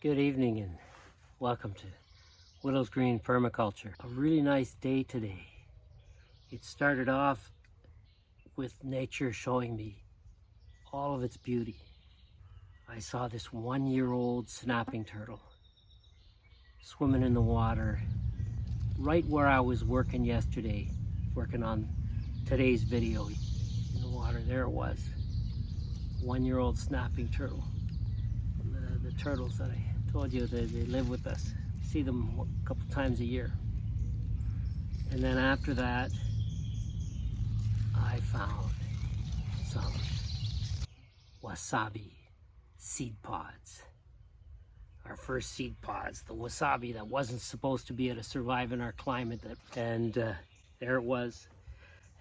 Good evening and welcome to Willow's Green Permaculture. A really nice day today. It started off with nature showing me all of its beauty. I saw this 1-year-old snapping turtle swimming in the water right where I was working yesterday, working on today's video. In the water, there it was. 1-year-old snapping turtle. The turtles that I told you that they live with us. See them a couple times a year. And then after that, I found some wasabi seed pods. Our first seed pods, the wasabi that wasn't supposed to be able to survive in our climate. And there it was.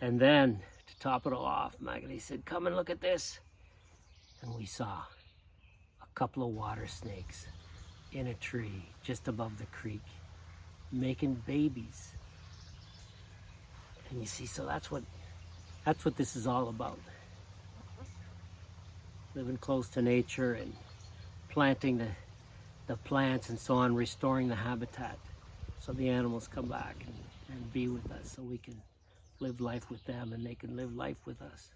And then to top it all off, Magali said, "Come and look at this." And we saw a couple of water snakes in a tree just above the creek making babies. And you see, so that's what this is all about. Living close to nature and planting the plants and so on, restoring the habitat so the animals come back and be with us, so we can live life with them and they can live life with us.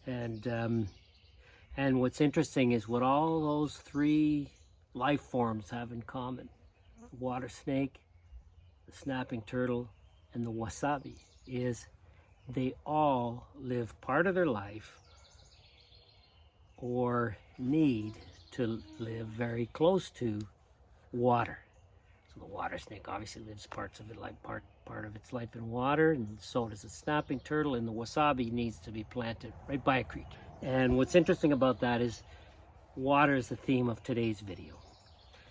And what's interesting is what all those three life forms have in common: the water snake, the snapping turtle, and the wasabi, is they all live part of their life or need to live very close to water. So the water snake obviously lives parts of it, like part of its life in water, and so does the snapping turtle, and the wasabi needs to be planted right by a creek. And what's interesting about that is water is the theme of today's video.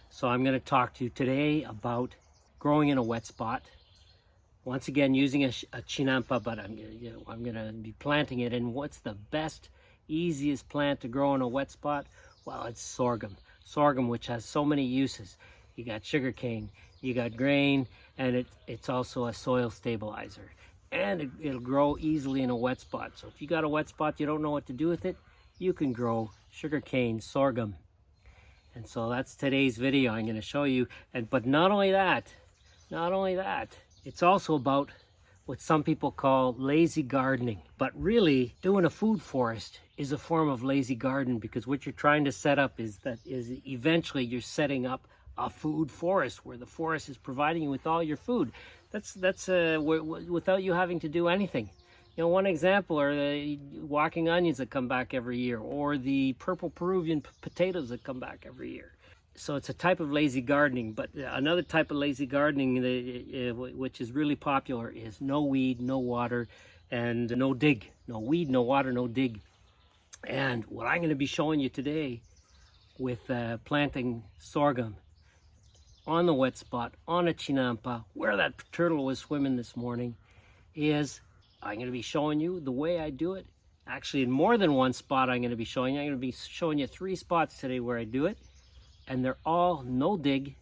So I'm going to talk to you today about growing in a wet spot. Once again, using a chinampa, but I'm going to be planting it. And what's the best, easiest plant to grow in a wet spot? Well, it's sorghum. Sorghum, which has so many uses. You got sugarcane, you got grain, and it's also a soil stabilizer. And it'll grow easily in a wet spot. So if you got a wet spot, you don't know what to do with it, you can grow sugarcane, sorghum. And so that's today's video. I'm going to show you. But not only that, it's also about what some people call lazy gardening. But really, doing a food forest is a form of lazy garden, because what you're trying to set up is eventually you're setting up a food forest where the forest is providing you with all your food. That's without you having to do anything. You know, one example are the walking onions that come back every year, or the purple Peruvian potatoes that come back every year. So it's a type of lazy gardening. But another type of lazy gardening, which is really popular, is no weed, no water, and no dig. No weed, no water, no dig. And what I'm going to be showing you today with planting sorghum on the wet spot, on a chinampa, where that turtle was swimming this morning, is I'm going to be showing you the way I do it. Actually, in more than one spot I'm going to be showing you. I'm going to be showing you 3 spots today where I do it. And they're all no dig.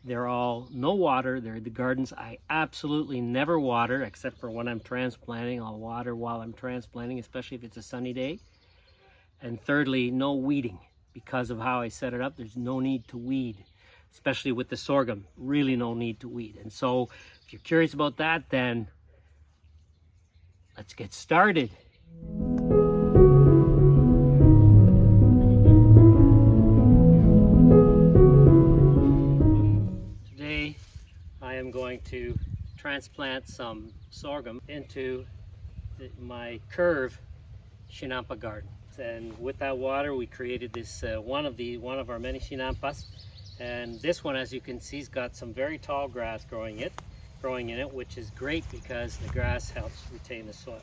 They're all no water. They're the gardens I absolutely never water, except for when I'm transplanting. I'll water while I'm transplanting, especially if it's a sunny day. And thirdly, no weeding. Because of how I set it up, there's no need to weed. Especially with the sorghum, really no need to weed. And so if you're curious about that, then let's get started. Today I am going to transplant some sorghum into my curve chinampa garden. And with that water, we created this one of our many chinampas. And this one, as you can see, has got some very tall grass growing in it, which is great because the grass helps retain the soil.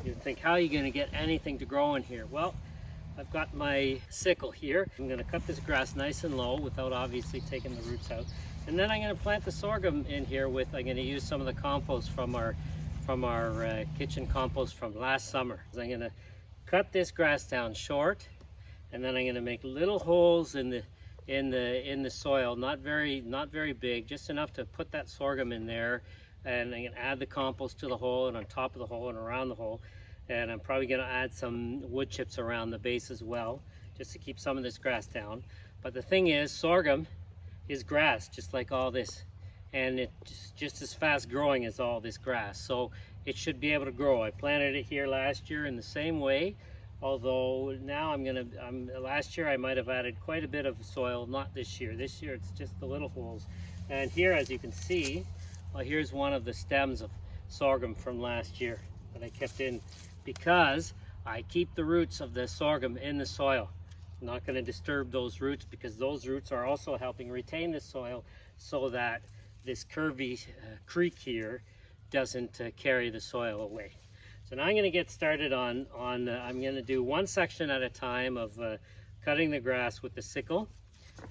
You think, how are you going to get anything to grow in here? Well, I've got my sickle here. I'm going to cut this grass nice and low without obviously taking the roots out. And then I'm going to plant the sorghum in here I'm going to use some of the compost from our kitchen compost from last summer. I'm going to cut this grass down short, and then I'm going to make little holes in the soil, not very big, just enough to put that sorghum in there. And I'm going to add the compost to the hole and on top of the hole and around the hole. And I'm probably going to add some wood chips around the base as well, just to keep some of this grass down. But the thing is, sorghum is grass, just like all this. And it's just as fast growing as all this grass. So it should be able to grow. I planted it here last year in the same way. Although now last year I might have added quite a bit of soil, not this year. This year it's just the little holes. And here, as you can see, well, here's one of the stems of sorghum from last year that I kept in, because I keep the roots of the sorghum in the soil. I'm not going to disturb those roots, because those roots are also helping retain the soil so that this curvy creek here doesn't carry the soil away. So now I'm going to get started on I'm going to do one section at a time of cutting the grass with the sickle.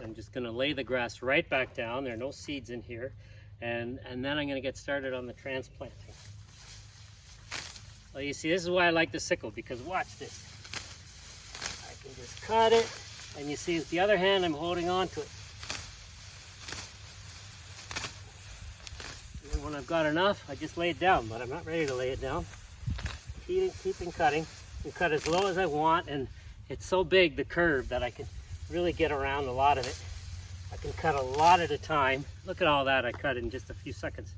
I'm just going to lay the grass right back down. There are no seeds in here. And then I'm going to get started on the transplanting. Well, you see, this is why I like the sickle, because watch this. I can just cut it, and you see with the other hand I'm holding on to it. And when I've got enough, I just lay it down, but I'm not ready to lay it down. Keeping cutting. I can cut as low as I want, and it's so big, the curve, that I can really get around a lot of it. I can cut a lot at a time. Look at all that I cut in just a few seconds.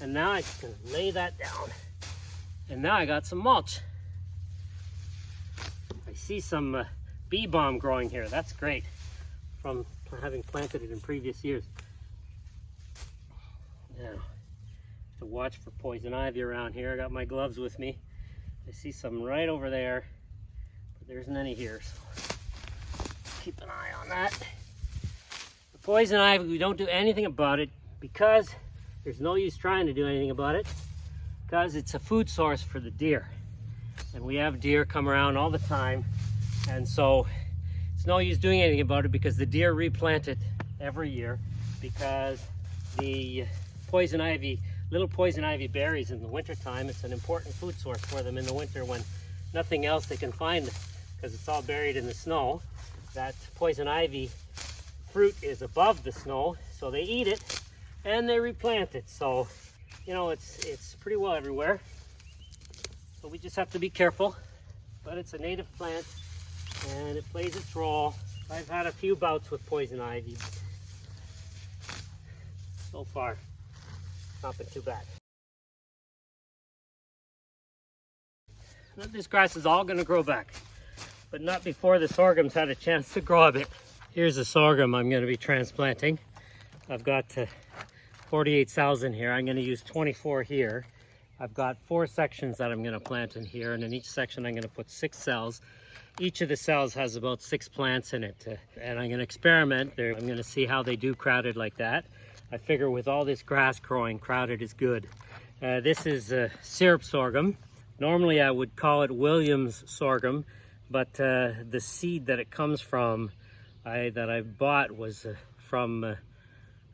And now I can lay that down. And now I got some mulch. I see some bee balm growing here. That's great, from having planted it in previous years. Now, to watch for poison ivy around here. I got my gloves with me. I see some right over there, but there isn't any here, so keep an eye on that. The poison ivy, we don't do anything about it, because there's no use trying to do anything about it, because it's a food source for the deer. And we have deer come around all the time, and so it's no use doing anything about it, because the deer replant it every year, because the poison ivy, little poison ivy berries in the wintertime, it's an important food source for them in the winter when nothing else they can find, because it's all buried in the snow. That poison ivy fruit is above the snow, so they eat it and they replant it. So, you know, it's pretty well everywhere. So we just have to be careful. But it's a native plant and it plays its role. I've had a few bouts with poison ivy. So far, not been too bad. Now, this grass is all going to grow back, but not before the sorghum's had a chance to grow a bit. Here's the sorghum I'm going to be transplanting. I've got 48,000 here. I'm going to use 24 here. I've got 4 sections that I'm going to plant in here, and in each section I'm going to put 6 cells. Each of the cells has about 6 plants in it, and I'm going to experiment. I'm going to see how they do crowded like that. I figure with all this grass growing, crowded is good. This is syrup sorghum. Normally I would call it Williams sorghum, but the seed that it comes from, that I bought, was from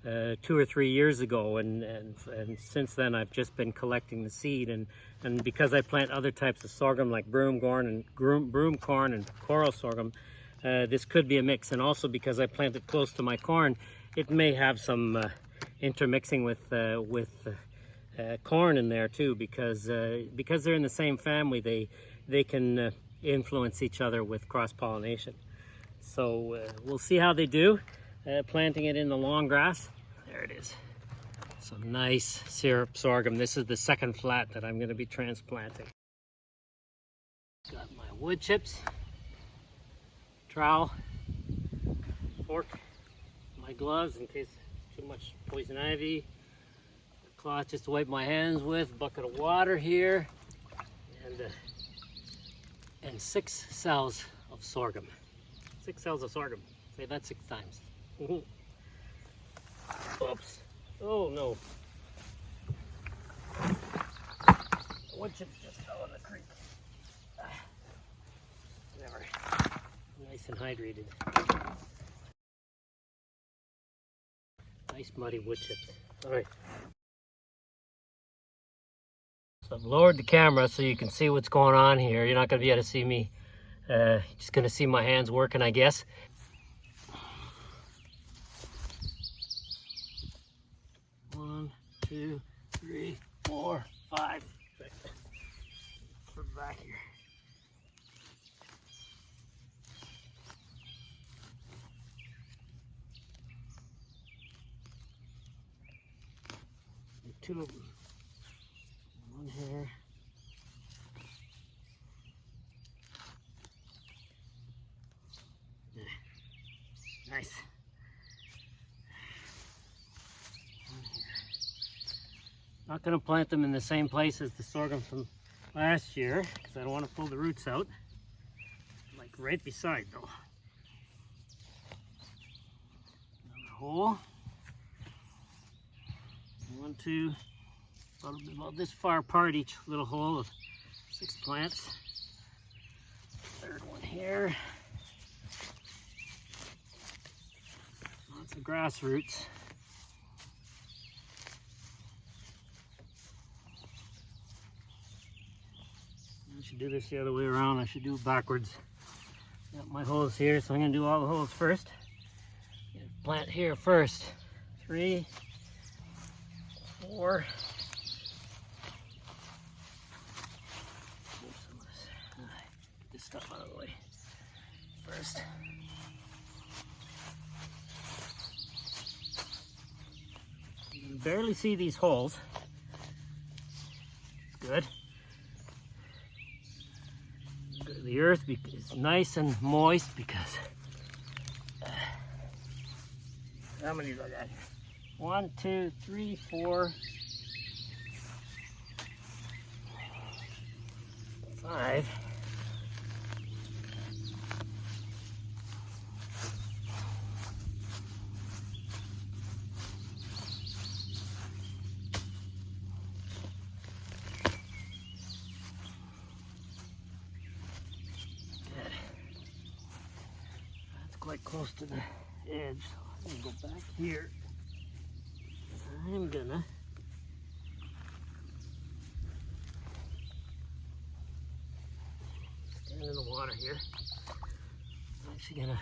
2 or 3 years ago, and since then I've just been collecting the seed, and because I plant other types of sorghum like broomcorn and coral sorghum, this could be a mix. And also because I planted close to my corn, it may have some intermixing with corn in there too, because they're in the same family, they can influence each other with cross-pollination. So we'll see how they do, planting it in the long grass. There it is, some nice syrup sorghum. This is the second flat that I'm going to be transplanting. Got my wood chips, trowel, fork, my gloves in case too much poison ivy, cloth just to wipe my hands with, bucket of water here, and 6 cells of sorghum. 6 cells of sorghum. Say that 6 times. Oops. Oh no. Wood chips just fell in the creek. Never. Nice and hydrated. Nice muddy wood chips. All right. So I've lowered the camera so you can see what's going on here. You're not going to be able to see me. You're just going to see my hands working, I guess. One, 2, 3, 4, 5. Put it back here. two of them. One here. Nice. Not going to plant them in the same place as the sorghum from last year because I don't want to pull the roots out. Like right beside though. Another hole. 1, 2, about this far apart each little hole of 6 plants. Third one here. Lots of grass roots. I should do this the other way around. I should do it backwards. Got my holes here, so I'm going to do all the holes first. Plant here first. 3, 4. Get this stuff out of the way first. You can barely see these holes. It's good. The earth is nice and moist because how many do I got here? 1, 2, 3, 4, 5. Quite close to the edge, so I'm gonna go back here. I'm gonna stand in the water here. I'm actually gonna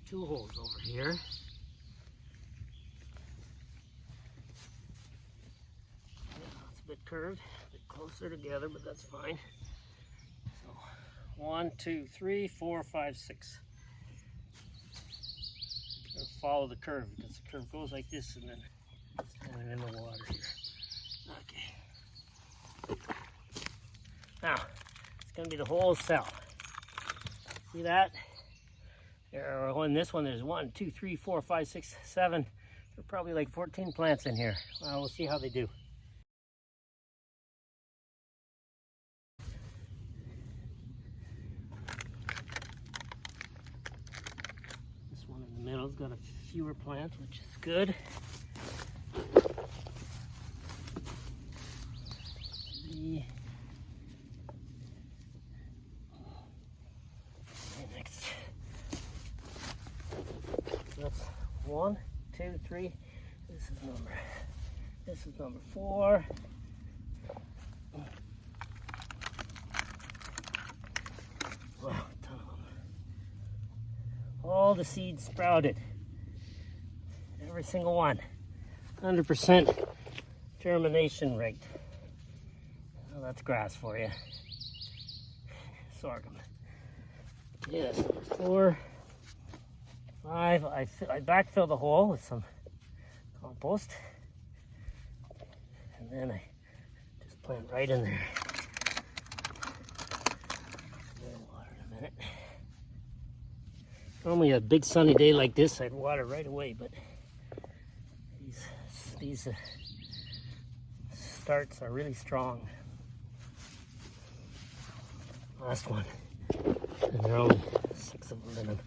two holes over here. Bit curved, a bit closer together, but that's fine. So 1, 2, 3, 4, 5, 6. I'll follow the curve because the curve goes like this and then standing in the water here. Okay. Now it's going to be the whole cell. See that? There, in this one, there's 1, 2, 3, 4, 5, 6, 7. There are probably like 14 plants in here. Well, we'll see how they do. Middle's got a fewer plants, which is good. Next. That's 1, 2, 3. This is number 4. Wow, a ton of them. All the seeds sprouted. Every single one. 100% germination rate. Well, that's grass for you. Sorghum. Yes, 4, 5. I backfill the hole with some compost. And then I just plant right in there. Water in a minute. Normally a big sunny day like this, I'd water right away, but these starts are really strong. Last one. And there are only 6 of them, and I'm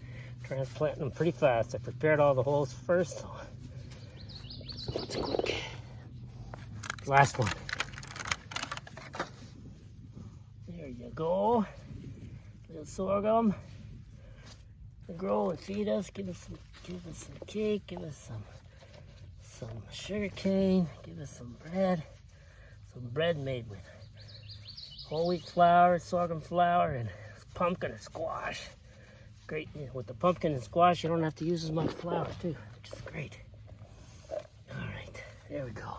transplanting them pretty fast. I prepared all the holes first, so it's quick. Last one. There you go. Little sorghum. Grow and feed us, give us some cake, give us some sugar cane, give us some bread made with whole wheat flour, sorghum flour, and pumpkin or squash. Great, with the pumpkin and squash you don't have to use as much flour too, which is great. All right, there we go.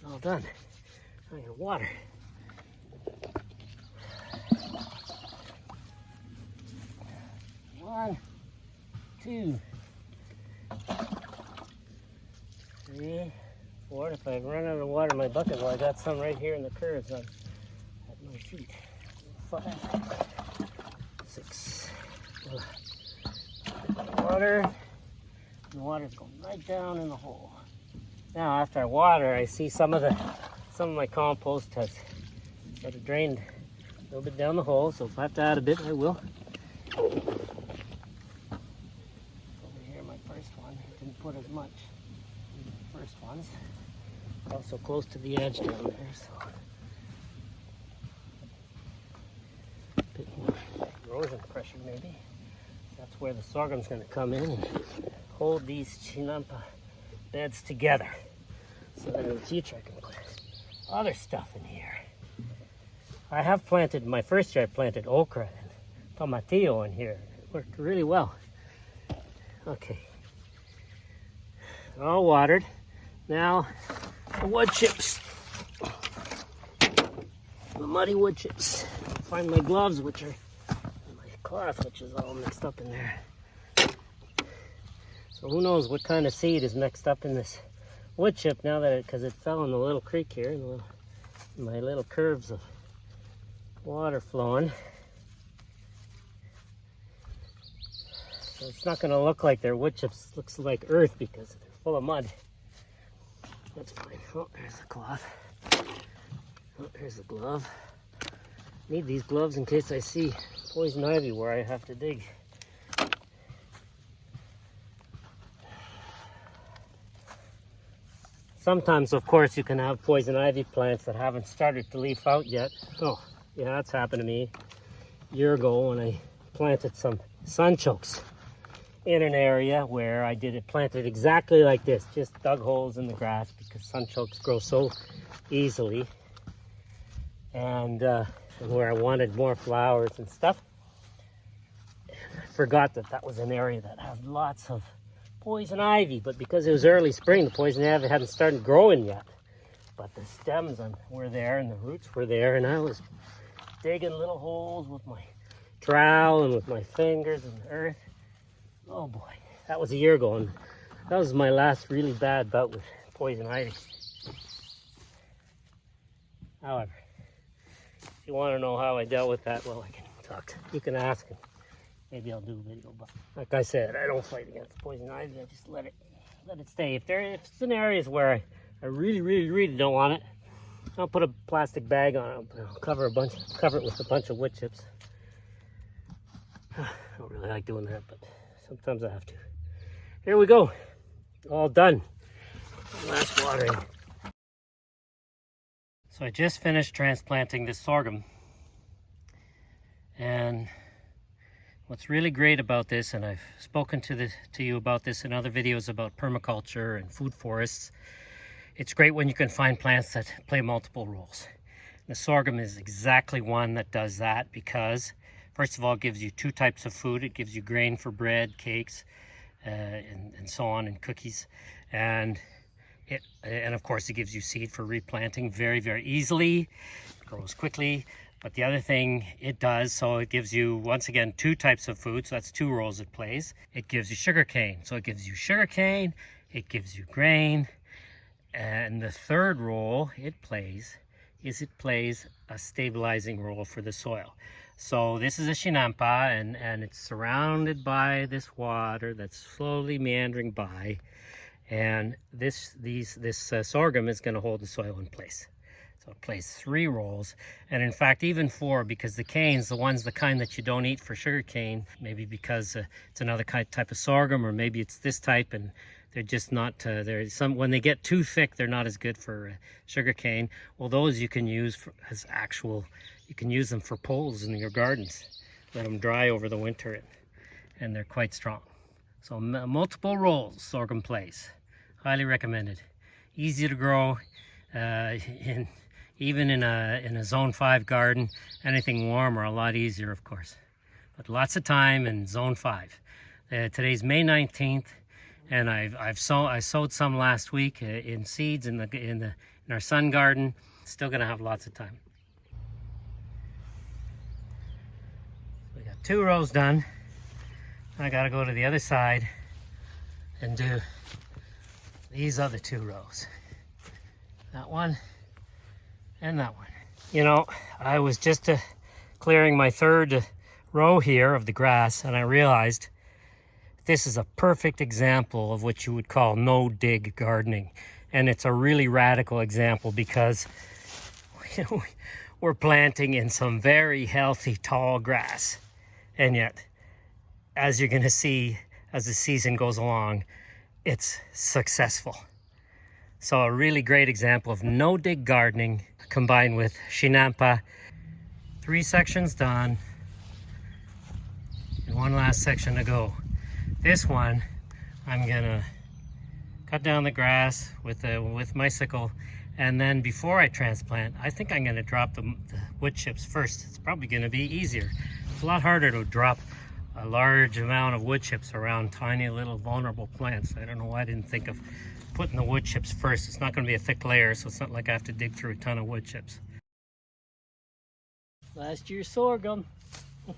All done. I'm gonna water. 1, 2, 3, 4. If I run out of water in my bucket, well, I got some right here in the curves at my feet. 5, 6. Water. The water's going right down in the hole. Now, after I water, I see some of my compost has sort of drained a little bit down the hole. So if I have to add a bit, I will. Over here, my first one, I didn't put as much in the first ones. Also close to the edge down there, so a bit more erosion pressure maybe. That's where the sorghum's going to come in and hold these chinampa beds together. So that in the future I can put other stuff in here. I have planted, my first year I planted okra and tomatillo in here. It worked really well. Okay. All watered. Now the wood chips. The muddy wood chips. Find my gloves, which are my cloth, which is all mixed up in there. So who knows what kind of seed is mixed up in this wood chip now that because it fell in the little creek here, in my little curves of water flowing. So it's not going to look like they're wood chips. It looks like earth because they're full of mud. That's fine. Oh, there's the cloth. Oh, there's the glove. Need these gloves in case I see poison ivy where I have to dig. Sometimes, of course, you can have poison ivy plants that haven't started to leaf out yet. Oh, yeah, that's happened to me a year ago when I planted some sunchokes in an area where I planted exactly like this, just dug holes in the grass because sunchokes grow so easily, and where I wanted more flowers and stuff. I forgot that was an area that has lots of poison ivy, but because it was early spring, the poison ivy hadn't started growing yet. But the stems were there and the roots were there, and I was digging little holes with my trowel and with my fingers in the earth. Oh boy, that was a year ago, and that was my last really bad bout with poison ivy. However, if you want to know how I dealt with that, well, I can talk. You can ask him. Maybe I'll do a video, but like I said, I don't fight against poison ivy. I just let it stay. If it's in areas where I really don't want it, I'll put a plastic bag on it. I'll cover it with a bunch of wood chips. I don't really like doing that, but sometimes I have to. Here we go. All done. Last watering. So I just finished transplanting this sorghum, and what's really great about this, and I've spoken to you about this in other videos about permaculture and food forests, it's great when you can find plants that play multiple roles. The sorghum is exactly one that does that because, first of all, it gives you two types of food. It gives you grain for bread, cakes, and so on, and cookies. And of course, it gives you seed for replanting very easily. It grows quickly. But the other thing it does, so it gives you, once again, two types of food. So that's two roles it plays. It gives you sugarcane. So it gives you sugarcane, it gives you grain. And the third role it plays is it plays a stabilizing role for the soil. So this is a chinampa, and it's surrounded by this water that's slowly meandering by. And this sorghum is going to hold the soil in place. So it plays three roles, and in fact even four, because the canes, the kind that you don't eat for sugar cane, maybe because it's another type of sorghum, or maybe it's this type, and they're just not, when they get too thick, they're not as good for sugar cane. Well, those you can use you can use them for poles in your gardens. Let them dry over the winter, and they're quite strong. So multiple roles sorghum plays. Highly recommended. Easy to grow, even in a zone 5 garden. Anything warmer, a lot easier, of course, but lots of time in zone 5. Today's May 19th, and I sowed some last week in seeds in our sun garden. Still gonna have lots of time. We got 2 rows done. I gotta go to the other side and do these other 2 rows. That one and that one. You know, I was just clearing my 3rd row here of the grass, and I realized this is a perfect example of what you would call no-dig gardening. And it's a really radical example because we're planting in some very healthy tall grass. And yet, as you're gonna see as the season goes along, it's successful. So a really great example of no-dig gardening combined with Chinampa. 3 sections done and 1 last section to go. This one, I'm gonna cut down the grass with my sickle, and then before I transplant, I think I'm gonna drop the wood chips first. It's probably gonna be easier. It's a lot harder to drop a large amount of wood chips around tiny little vulnerable plants. I don't know why I didn't think of putting the wood chips first. It's not gonna be a thick layer, so it's not like I have to dig through a ton of wood chips. Last year's sorghum. I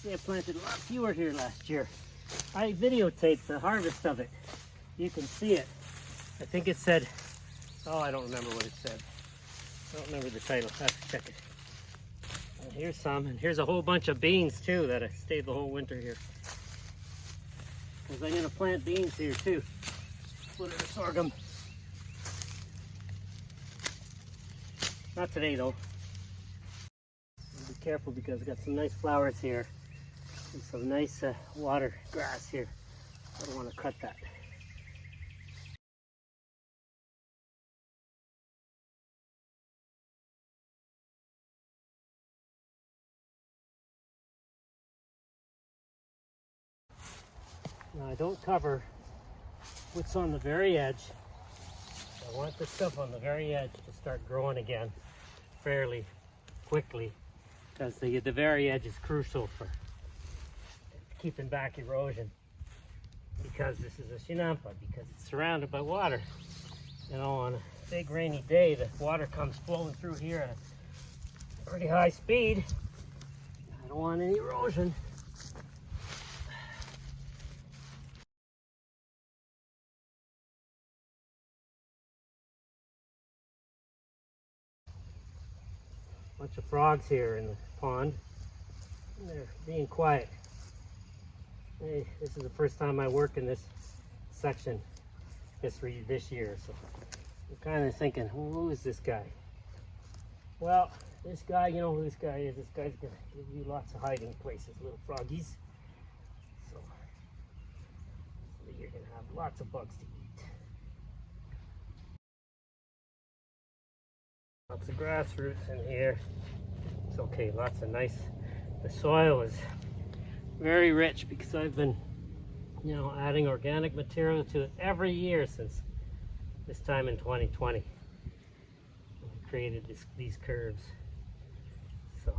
see I planted a lot fewer here last year. I videotaped the harvest of it. You can see it. I think it said, oh, I don't remember what it said. I don't remember the title. I have to check it. And here's some, and here's a whole bunch of beans too that I stayed the whole winter here. Because I'm gonna plant beans here too. Put it in sorghum. Not today though. Be careful because I've got some nice flowers here and some nice water grass here. I don't want to cut that. Now I don't cover what's on the very edge. I want the stuff on the very edge to start growing again fairly quickly, because the very edge is crucial for keeping back erosion, because this is a Chinampa, because it's surrounded by water. You know, on a big rainy day, the water comes flowing through here at a pretty high speed. I don't want any erosion. Bunch of frogs here in the pond. And they're being quiet. Hey, this is the first time I work in this section this year, so I'm kind of thinking, well, who is this guy? Well, this guy, you know who this guy is. This guy's gonna give you lots of hiding places, little froggies. So you're gonna have lots of bugs to eat. Lots of grass roots in here. It's okay, lots of nice. The soil is very rich because I've been, you know, adding organic material to it every year since this time in 2020. I created these curves. So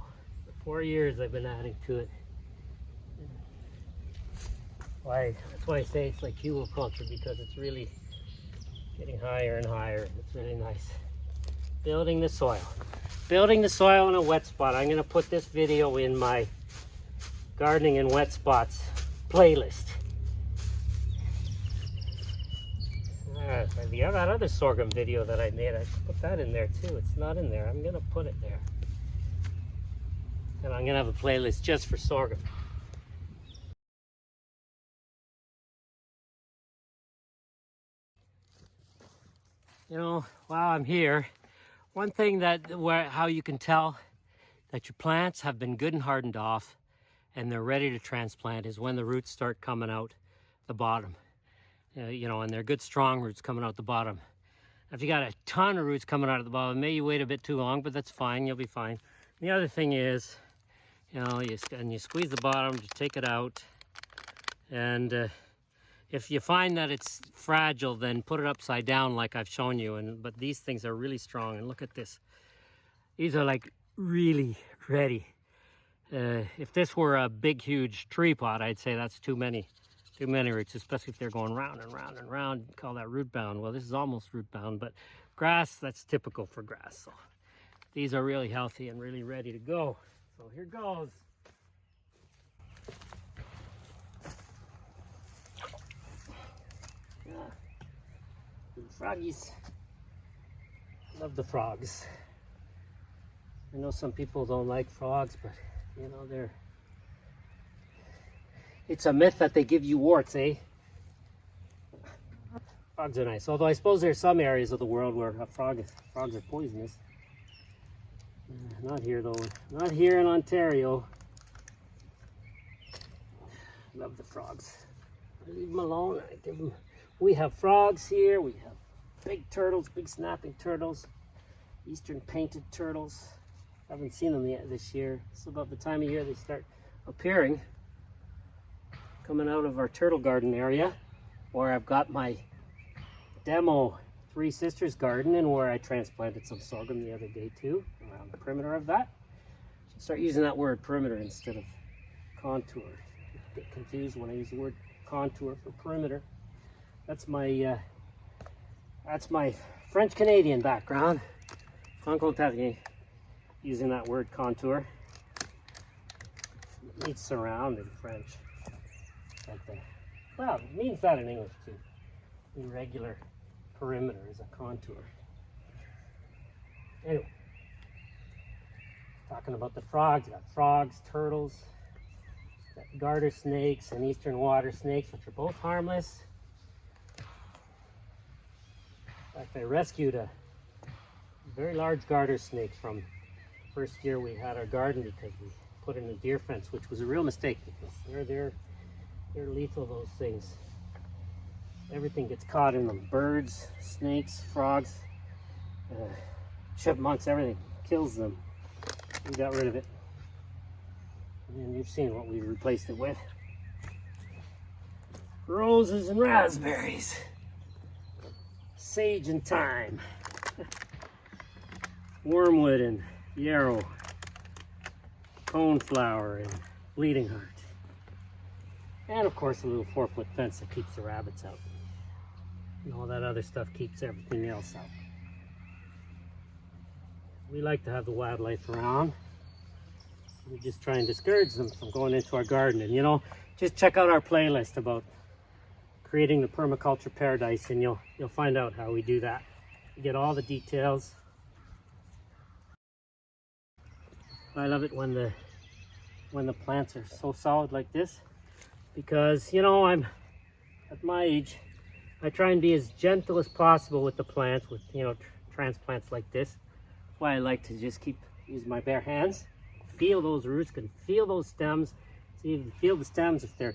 for 4 years I've been adding to it. That's why I say it's like culture, because it's really getting higher and higher. It's really nice. Building the soil. Building the soil in a wet spot. I'm going to put this video in my gardening in wet spots playlist. That other sorghum video that I made, I put that in there too. It's not in there. I'm going to put it there. And I'm going to have a playlist just for sorghum. You know, while I'm here, one thing how you can tell that your plants have been good and hardened off and they're ready to transplant is when the roots start coming out the bottom. You know, and they're good strong roots coming out the bottom. If you got a ton of roots coming out of the bottom, maybe you wait a bit too long, but that's fine, you'll be fine. The other thing is, you know, you squeeze the bottom, just take it out, and if you find that it's fragile, then put it upside down like I've shown you. But these things are really strong, and look at this. These are like really ready. If this were a big, huge tree pot, I'd say that's too many roots, especially if they're going round and round and round. Call that root bound. Well, this is almost root bound, but grass, that's typical for grass. So these are really healthy and really ready to go. So here goes. Little froggies. Love the frogs. I know some people don't like frogs, but you know, it's a myth that they give you warts, eh? Frogs are nice, although I suppose there's some areas of the world where frogs are poisonous. Not here though, not here in Ontario. Love the frogs. I leave them alone, I give them. We have frogs here, we have big turtles, big snapping turtles, eastern painted turtles. Haven't seen them yet this year. It's about the time of year they start appearing. Coming out of our turtle garden area, where I've got my demo Three Sisters garden, and where I transplanted some sorghum the other day too, around the perimeter of that. Should start using that word perimeter instead of contour. I get confused when I use the word contour for perimeter. That's my French Canadian background. Franco-Ontarien, using that word contour. It means surround in French. Like that. Well, it means that in English too. Irregular perimeter is a contour. Anyway, talking about the frogs. Got frogs, turtles, got garter snakes and eastern water snakes, which are both harmless. In fact, I rescued a very large garter snake from first year we had our garden because we put in a deer fence, which was a real mistake because they're lethal, those things. Everything gets caught in them. Birds, snakes, frogs, chipmunks, everything kills them. We got rid of it. And you've seen what we replaced it with. Roses and raspberries. Sage and thyme. Wormwood and yarrow. Coneflower and bleeding heart. And of course a little 4-foot fence that keeps the rabbits out. And all that other stuff keeps everything else out. We like to have the wildlife around. We just try and discourage them from going into our garden. And you know, just check out our playlist about creating the permaculture paradise and you'll find out how we do that. You get all the details. I love it when the plants are so solid like this, because you know, I'm at my age, I try and be as gentle as possible with the plants, with transplants like this. That's why I like to just use my bare hands, feel those roots, can feel those stems. So you can feel the stems if they're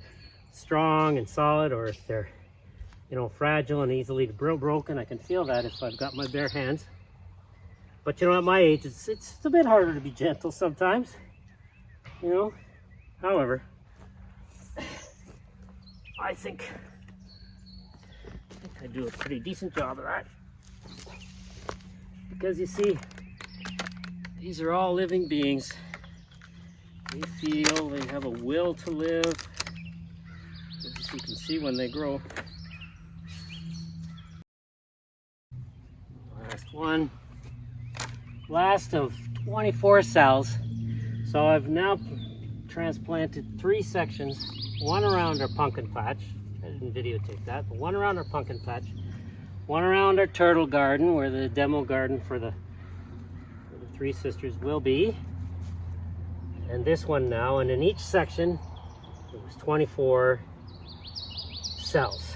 strong and solid, or if they're fragile and easily broken. I can feel that if I've got my bare hands. But you know, at my age, it's a bit harder to be gentle sometimes. However, I think I do a pretty decent job of that. Because you see, these are all living beings. They feel, they have a will to live. As you can see when they grow. Last one. Last of 24 cells. So I've now transplanted 3 sections, one around our pumpkin patch. I didn't videotape that, but one around our pumpkin patch, one around our turtle garden, where the demo garden for the Three Sisters will be, and this one now. And in each section, it was 24 cells.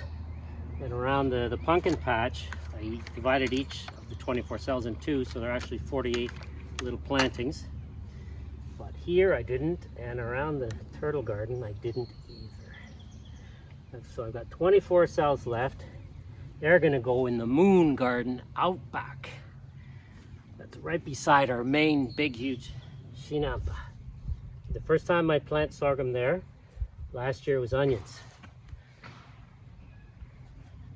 And around the pumpkin patch, I divided each of the 24 cells in 2, so they're actually 48 little plantings. But here I didn't, and around the turtle garden I didn't either. And so I've got 24 cells left. They're going to go in the moon garden out back. That's right beside our main big huge Shinampa. The first time I plant sorghum there, last year was onions.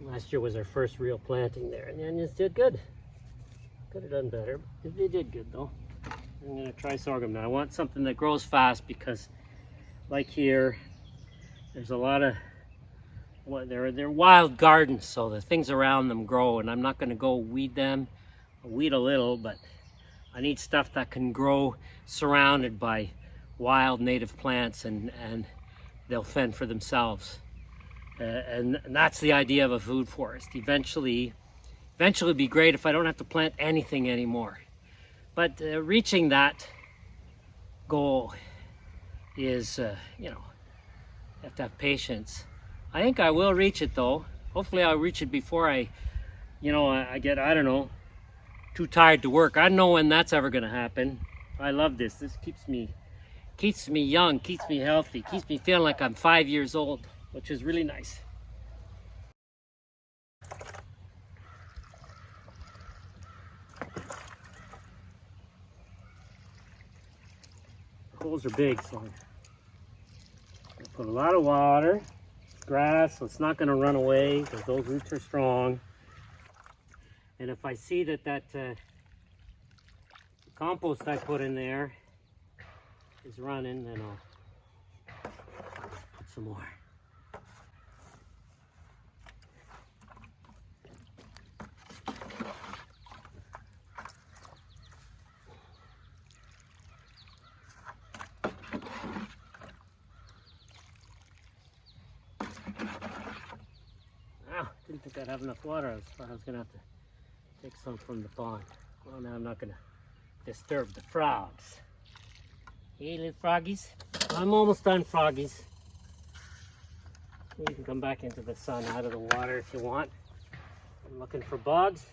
Last year was our first real planting there, and the onions did good. Could have done better, but they did good though. I'm going to try sorghum now. I want something that grows fast, because like here, there's a lot of, they're wild gardens, so the things around them grow, and I'm not going to go weed them. I'll weed a little, but I need stuff that can grow surrounded by wild native plants, and they'll fend for themselves. And that's the idea of a food forest. Eventually it'd be great if I don't have to plant anything anymore. But reaching that goal is, you have to have patience. I think I will reach it though. Hopefully I'll reach it before I get, I don't know, too tired to work. I don't know when that's ever gonna happen. I love this. This keeps me young, keeps me healthy, keeps me feeling like I'm 5 years old, which is really nice. The holes are big, so I'm gonna put a lot of water, grass, so it's not gonna run away because those roots are strong. And if I see that compost I put in there is running, then I'll put some more. Didn't think I'd have enough water. I thought I was gonna have to take some from the pond. Well, now I'm not gonna disturb the frogs. Hey, little froggies. I'm almost done, froggies. You can come back into the sun, out of the water if you want. I'm looking for bugs.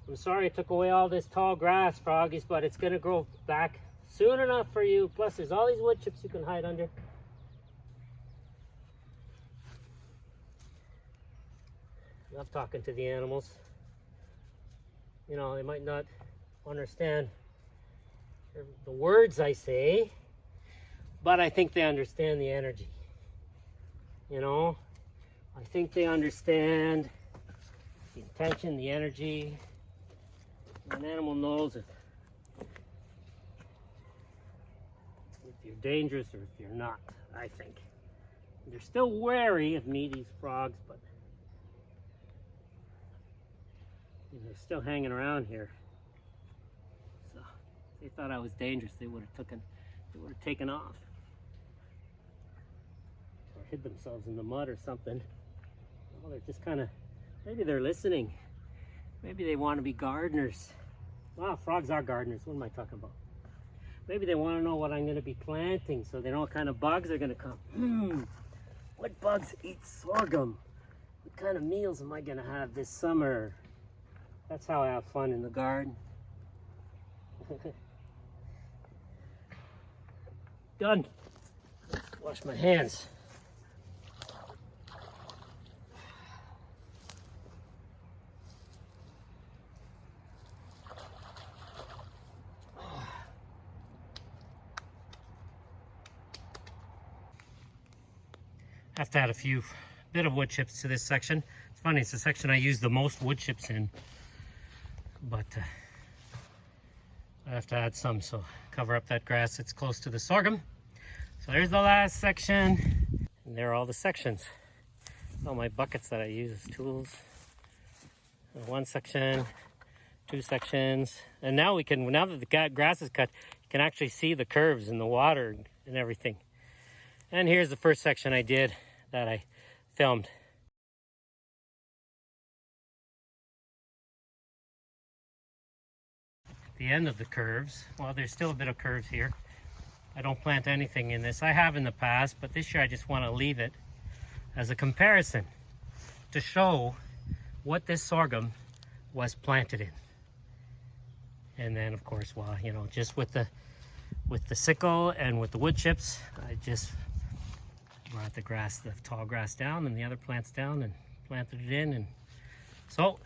I'm sorry I took away all this tall grass, froggies, but it's gonna grow back soon enough for you. Plus, there's all these wood chips you can hide under. I love talking to the animals. You know, they might not understand the words I say, but I think they understand the energy. You know, I think they understand the intention, the energy. An animal knows if you're dangerous or if you're not, I think. They're still wary of me, these frogs, but they're still hanging around here. So if they thought I was dangerous, they would have taken off. Or hid themselves in the mud or something. Well, they're just kind of, maybe they're listening. Maybe they want to be gardeners. Wow, frogs are gardeners. What am I talking about? Maybe they want to know what I'm going to be planting, so they know what kind of bugs are going to come. What bugs eat sorghum? What kind of meals am I going to have this summer? That's how I have fun in the garden. Done. Wash my hands. I have to add a bit of wood chips to this section. It's funny, it's the section I use the most wood chips in. But I have to add some, so cover up that grass that's close to the sorghum. So there's the last section, and there are all the sections. All my buckets that I use as tools. One section, two sections, and now that the grass is cut, you can actually see the curves in the water and everything. And here's the first section I did that I filmed. The end of the curves, well, there's still a bit of curves here. I don't plant anything in this. I have in the past, but this year I just want to leave it as a comparison to show what this sorghum was planted in. And then of course, well, you know, just with the sickle and with the wood chips, I just brought the tall grass down and the other plants down and planted it in. And so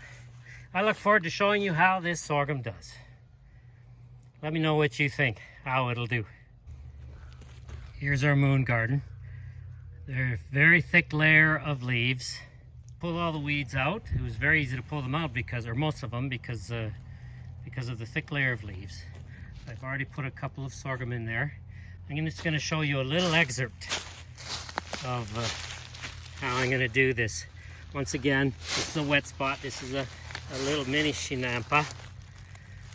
I look forward to showing you how this sorghum does. Let me know what you think, how it'll do. Here's our moon garden. They're a very thick layer of leaves. Pull all the weeds out. It was very easy to pull them out or most of them, because of the thick layer of leaves. I've already put a couple of sorghum in there. I'm just going to show you a little excerpt of how I'm going to do this. Once again, this is a wet spot. This is a little mini chinampa.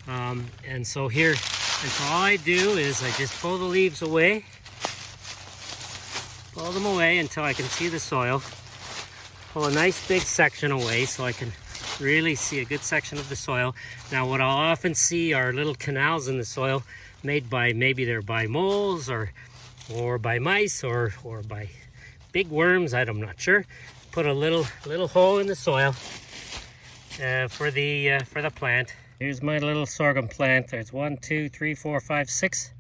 And so all I do is I just pull the leaves away, pull them away until I can see the soil. Pull a nice big section away so I can really see a good section of the soil. Now what I'll often see are little canals in the soil made by, maybe they're by moles or by mice or by big worms, I'm not sure. Put a little hole in the soil for the plant. Here's my little sorghum plant. There's 1, 2, 3, 4, 5, 6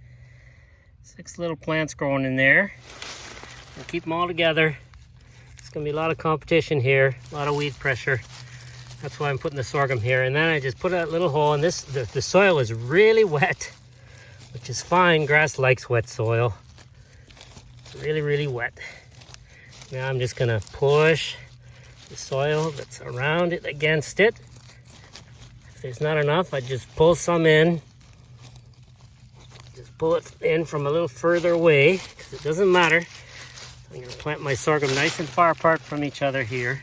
little plants growing in there. And keep them all together. It's gonna be a lot of competition here, a lot of weed pressure. That's why I'm putting the sorghum here. And then I just put a little hole, and the soil is really wet, which is fine. Grass likes wet soil. It's really, really wet. Now I'm just gonna push the soil that's around it against it. If there's not enough, I just pull some in. Just pull it in from a little further away, because it doesn't matter. I'm gonna plant my sorghum nice and far apart from each other here.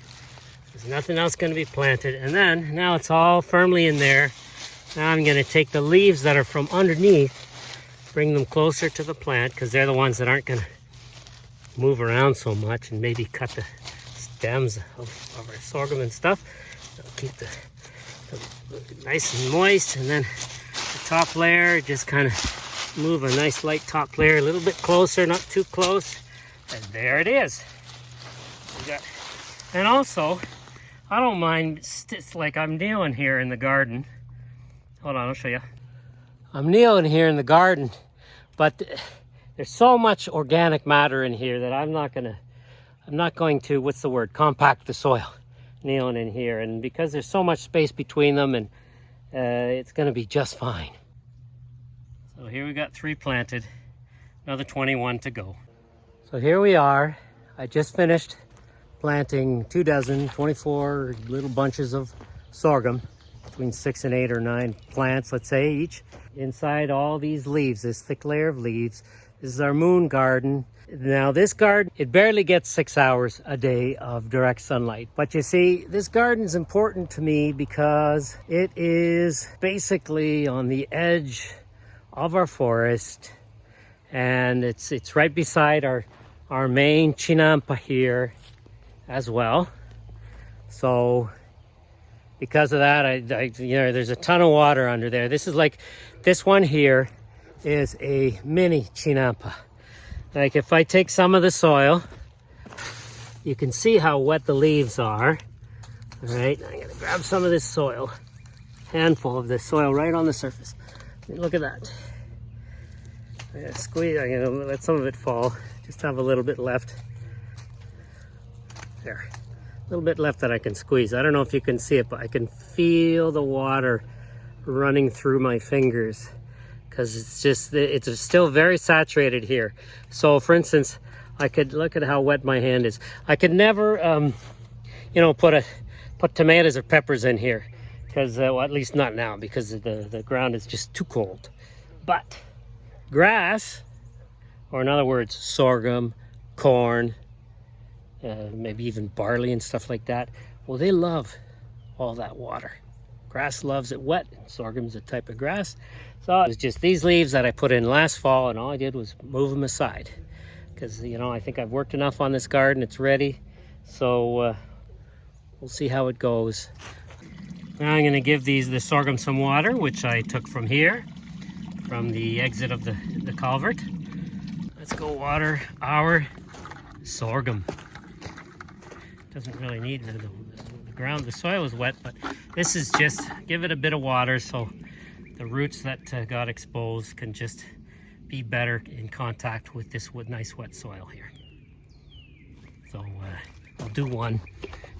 There's nothing else gonna be planted. And then, now it's all firmly in there. Now I'm gonna take the leaves that are from underneath, bring them closer to the plant, because they're the ones that aren't gonna move around so much and maybe cut the stems of our sorghum and stuff. That'll keep the nice and moist. And then the top layer, just kind of move a nice light top layer a little bit closer, not too close. And there it is. And also, I don't mind, it's like I'm kneeling here in the garden. Hold on, I'll show you. I'm kneeling here in the garden, but there's so much organic matter in here that I'm not going to, what's the word, compact the soil, kneeling in here. And because there's so much space between them, and it's gonna be just fine. So here we got 3 planted, another 21 to go. So here we are. I just finished planting 24 little bunches of sorghum, between 6 and 8 or 9 plants, let's say, each. Inside all these leaves, this thick layer of leaves. This is our moon garden. Now this garden, it barely gets 6 hours a day of direct sunlight. But you see, this garden is important to me because it is basically on the edge of our forest. And it's right beside our main chinampa here as well. So because of that, there's a ton of water under there. This is like, this one here is a mini chinampa. Like if I take some of the soil, you can see how wet the leaves are. All right, I'm gonna grab some of this soil, handful of this soil right on the surface. Look at that. I'm gonna squeeze, I'm gonna let some of it fall. Just have a little bit left. There, a little bit left that I can squeeze. I don't know if you can see it, but I can feel the water running through my fingers, because it's still very saturated here. So for instance, I could look at how wet my hand is. I could never, put tomatoes or peppers in here, because well, at least not now, because the ground is just too cold. But grass, or in other words, sorghum, corn, maybe even barley and stuff like that, well, they love all that water. Grass loves it wet. Sorghum's a type of grass. So it was just these leaves that I put in last fall, and all I did was move them aside. Because, I think I've worked enough on this garden. It's ready. So we'll see how it goes. Now I'm going to give the sorghum some water, which I took from here, from the exit of the culvert. Let's go water our sorghum. Doesn't really need the ground, the soil is wet, but this is just, give it a bit of water so the roots that got exposed can just be better in contact with this nice wet soil here. So I'll do one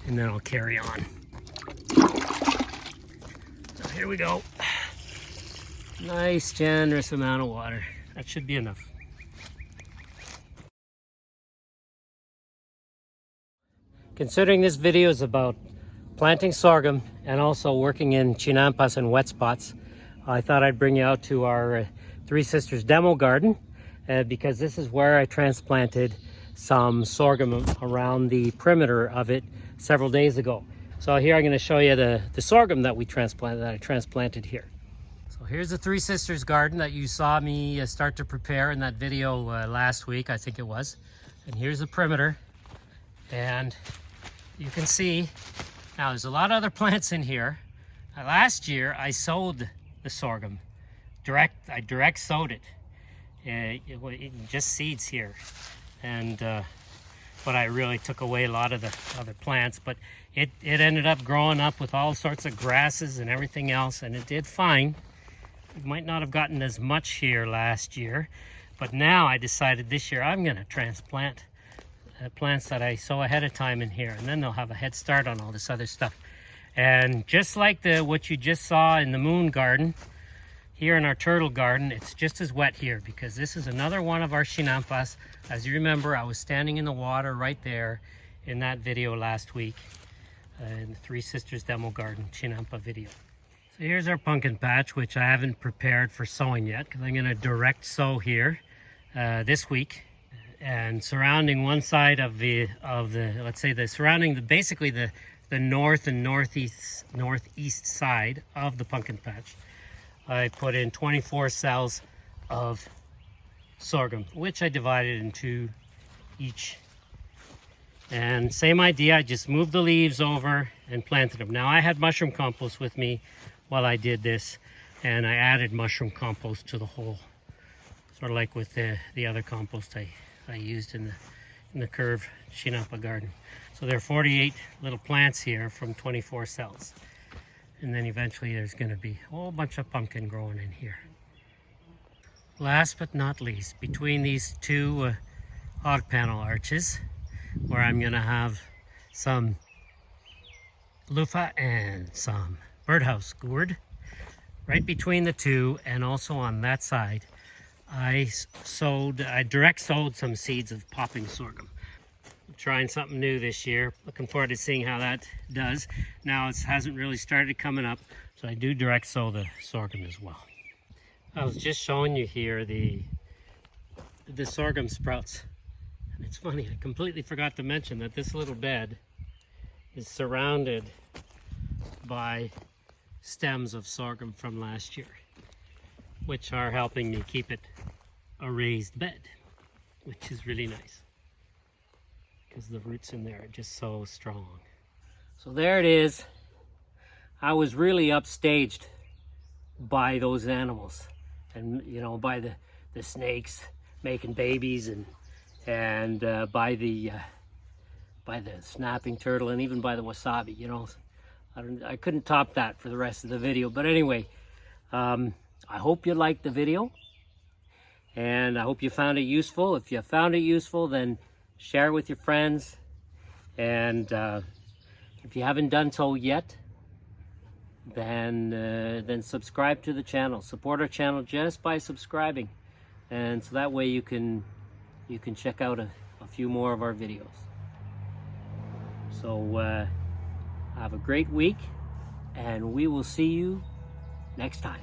and then I'll carry on. So here we go. Nice generous amount of water. That should be enough. Considering this video is about planting sorghum and also working in chinampas and wet spots, I thought I'd bring you out to our Three Sisters demo garden because this is where I transplanted some sorghum around the perimeter of it several days ago. So here I'm going to show you the sorghum that I transplanted here. So here's the Three Sisters garden that you saw me start to prepare in that video last week, I think it was. And here's the perimeter. And you can see, now there's a lot of other plants in here. Last year I sowed the sorghum. I direct sowed it. Just seeds here. And but I really took away a lot of the other plants. But it ended up growing up with all sorts of grasses and everything else, and it did fine. It might not have gotten as much here last year, but now I decided this year I'm going to transplant plants that I sow ahead of time in here, and then they'll have a head start on all this other stuff. And just like what you just saw in the moon garden, here in our turtle garden, it's just as wet here because this is another one of our chinampas. As you remember, I was standing in the water right there in that video last week, in the Three Sisters Demo Garden chinampa video. So here's our pumpkin patch, which I haven't prepared for sowing yet because I'm going to direct sow here this week. And surrounding one side of the let's say basically the north and northeast side of the pumpkin patch, I put in 24 cells of sorghum, which I divided into each. And same idea, I just moved the leaves over and planted them. Now I had mushroom compost with me while I did this, and I added mushroom compost to the whole, sort of like with the other compost I used in the curved chinampa garden. So there are 48 little plants here from 24 cells. And then eventually there's going to be a whole bunch of pumpkin growing in here. Last but not least, between these two odd panel arches, where I'm going to have some loofah and some birdhouse gourd, right between the two, and also on that side, I direct sowed some seeds of popping sorghum. I'm trying something new this year. Looking forward to seeing how that does. Now it hasn't really started coming up, so I do direct sow the sorghum as well. I was just showing you here the sorghum sprouts. And it's funny, I completely forgot to mention that this little bed is surrounded by stems of sorghum from last year, which are helping me keep it a raised bed, which is really nice because the roots in there are just so strong. So there it is. I was really upstaged by those animals, and by the snakes making babies, and by the snapping turtle, and even by the wasabi. I couldn't top that for the rest of the video. But anyway, I hope you liked the video, and I hope you found it useful. If you found it useful, then share it with your friends, and if you haven't done so yet, then subscribe to the channel. Support our channel just by subscribing, and so that way you can check out a few more of our videos. So have a great week, and we will see you next time.